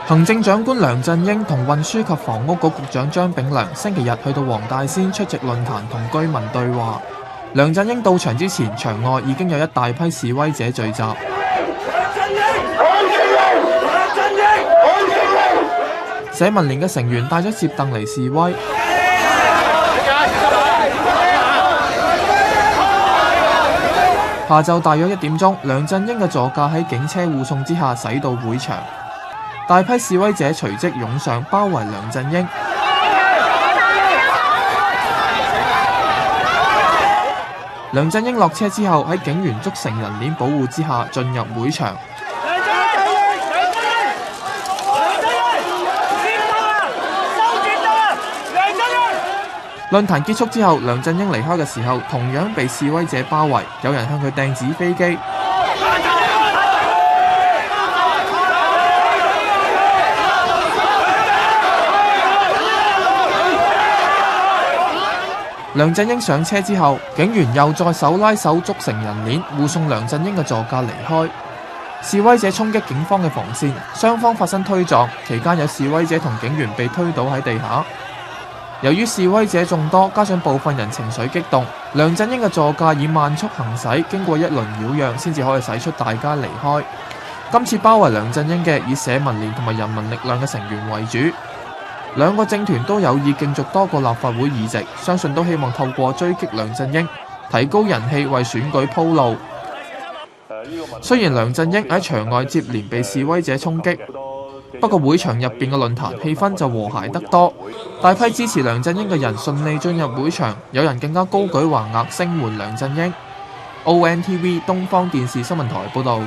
行政長官梁振英同運輸及房屋局局長張炳良星期日去到黃大仙出席論壇同居民對話。梁振英到場之前，場外已經有一大批示威者聚集。社民連嘅成員帶咗摺凳嚟示威。下晝大約1點鐘，梁振英嘅座駕喺警車護送之下駛到會場，大批示威者隨即湧上包圍梁振英。梁振英落車之後，喺警員築成人鏈保護之下進入會場。論壇結束之後，梁振英離開嘅時候，同樣被示威者包圍，有人向佢掟紙飛機。梁振英上車之後，警員又再手拉手築成人鏈，護送梁振英嘅座駕離開。示威者衝擊警方嘅防線，雙方發生推撞，期間有示威者同警員被推倒喺地下。由於示威者眾多，加上部分人情緒激動，梁振英嘅座駕以慢速行駛，經過一輪擾攘，先至可以駛出大街離開。今次包圍梁振英嘅以社民連同埋人民力量嘅成員為主，兩個政團都有意競逐多個立法會議席，相信都希望透過追擊梁振英，提高人氣，為選舉鋪路。雖然梁振英喺場外接連被示威者衝擊，不過會場入邊嘅論壇氣氛就和諧得多，大批支持梁振英嘅人順利進入會場，有人更加高舉橫額聲援梁振英。ONTV 東方電視新聞台報導。